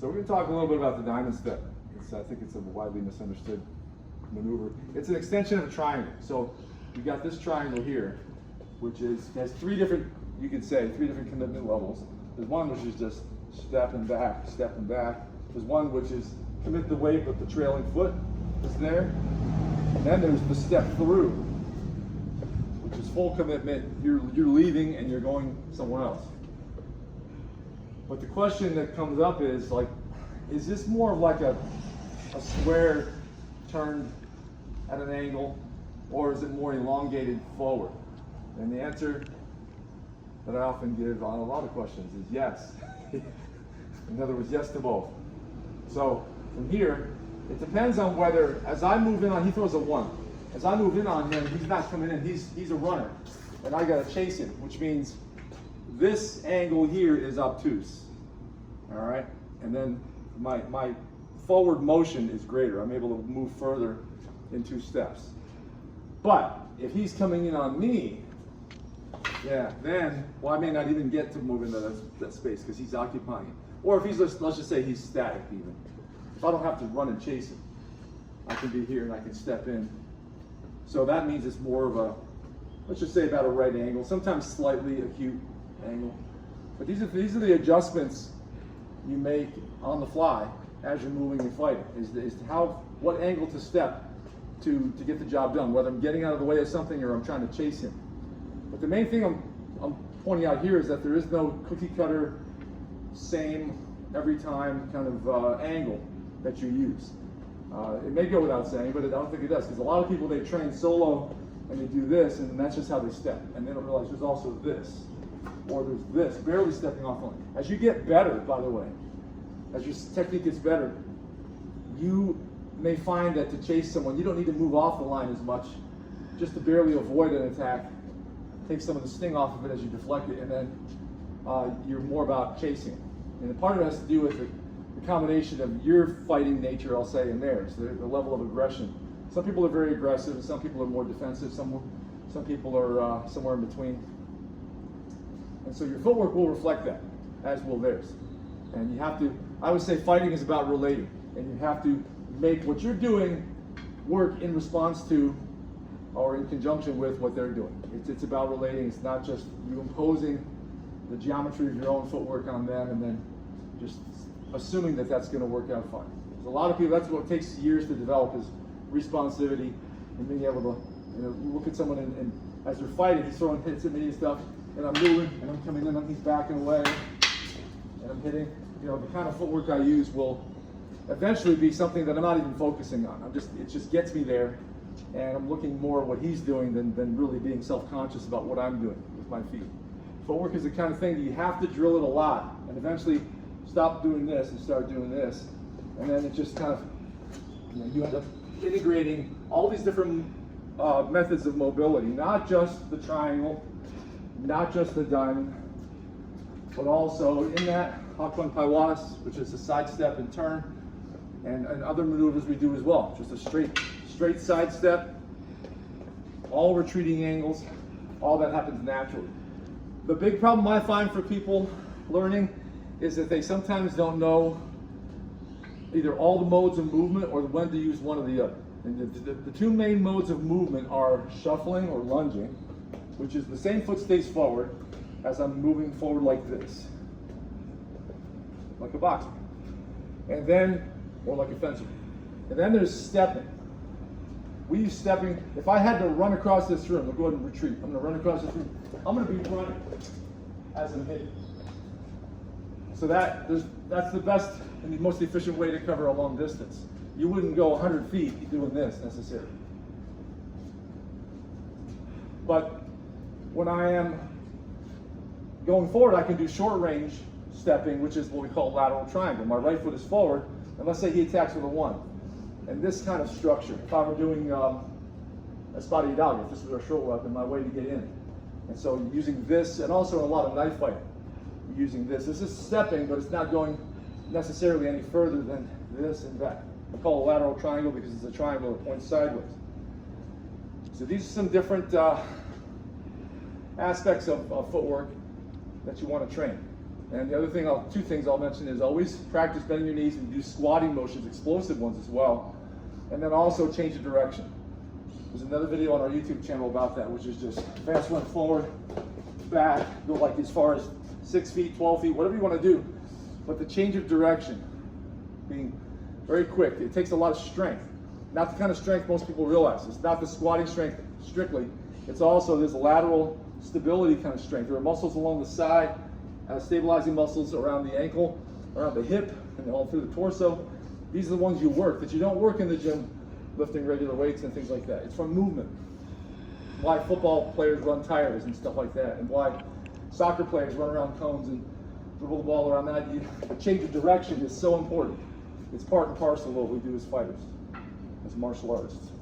So we're going to talk a little bit about the diamond step. I think it's a widely misunderstood maneuver. It's an extension of a triangle. So you got this triangle here, which has three different, you could say, three different commitment levels. There's one which is just step and back, step and back. There's one which is commit the weight, but the trailing foot is there. And then there's the step through, which is full commitment. You're leaving and you're going somewhere else. But the question that comes up is like, is this more of like a square turned at an angle, or is it more elongated forward? And the answer that I often give on a lot of questions is yes. In other words, yes to both. So from here, it depends on whether, as I move in on, he throws a 1. As I move in on him, he's not coming in, he's a runner. And I gotta chase him, which means this angle here is obtuse. All right? And then my forward motion is greater. I'm able to move further in 2 steps. But if he's coming in on me, yeah, then, well, I may not even get to move into that space because he's occupying it. Or if he's, let's just say he's static even. If I don't have to run and chase him, I can be here and I can step in. So that means it's more of a, let's just say about a right angle, sometimes slightly acute angle. But these are the adjustments you make on the fly as you're moving and fighting, is what angle to step to get the job done, whether I'm getting out of the way of something or I'm trying to chase him. But the main thing I'm pointing out here is that there is no cookie cutter, same every time kind of angle that you use. It may go without saying, but I don't think it does, because a lot of people, they train solo and they do this, and that's just how they step, and they don't realize there's also this, or there's this, barely stepping off the line. As you get better, by the way, as your technique gets better, you may find that to chase someone, you don't need to move off the line as much, just to barely avoid an attack. Take some of the sting off of it as you deflect it, and then you're more about chasing. And part of it has to do with the combination of your fighting nature, I'll say, and theirs, the level of aggression. Some people are very aggressive, and some people are more defensive, some people are somewhere in between. And so your footwork will reflect that, as will theirs. And you have to, I would say fighting is about relating, and you have to make what you're doing work in response to or in conjunction with what they're doing. It's about relating. It's not just you imposing the geometry of your own footwork on them and then just assuming that that's going to work out fine. There's a lot of people, that's what takes years to develop, is responsivity and being able to look at someone and as they're fighting, he's throwing hits at me and stuff, and I'm moving and I'm coming in and he's backing away and I'm hitting. The kind of footwork I use will eventually be something that I'm not even focusing on. It just gets me there, and I'm looking more at what he's doing than really being self-conscious about what I'm doing with my feet. Footwork is the kind of thing that you have to drill it a lot, and eventually stop doing this and start doing this, and then it just kind of, you end up integrating all these different methods of mobility, not just the triangle, not just the diamond, but also in that Hakwan Paiwas, which is a side step and turn, and other maneuvers we do as well. Just a straight side step, all retreating angles, all that happens naturally. The big problem I find for people learning is that they sometimes don't know either all the modes of movement or when to use one or the other. And the two main modes of movement are shuffling or lunging, which is the same foot stays forward as I'm moving forward like this, like a boxer, and then, or like a fencer. And then there's stepping. We use stepping. If I had to run across this room, I'll go ahead and retreat. I'm going to run across this room. I'm going to be running as I'm hitting. So that's the best and the most efficient way to cover a long distance. You wouldn't go 100 feet doing this necessarily. But when I am going forward, I can do short range stepping, which is what we call lateral triangle. My right foot is forward, and let's say he attacks with a 1. And this kind of structure, if I were doing espada y daga, if this was our short weapon, my way to get in. And so using this, and also a lot of knife fighting, using this. This is stepping, but it's not going necessarily any further than this and that. We call it a lateral triangle because it's a triangle that points sideways. So these are some different aspects of footwork that you want to train. And the other thing, two things I'll mention is always practice bending your knees and do squatting motions, explosive ones as well. And then also change the direction. There's another video on our YouTube channel about that, which is just fast run forward, back, go like as far as 6 feet, 12 feet, whatever you want to do. But the change of direction, being very quick, it takes a lot of strength. Not the kind of strength most people realize. It's not the squatting strength strictly. It's also this lateral stability kind of strength. There are muscles along the side, stabilizing muscles around the ankle, around the hip, and all through the torso. These are the ones you work that you don't work in the gym lifting regular weights and things like that. It's from movement. Why football players run tires and stuff like that, and why soccer players run around cones and dribble the ball around that. The change of direction is so important. It's part and parcel of what we do as fighters, as martial artists.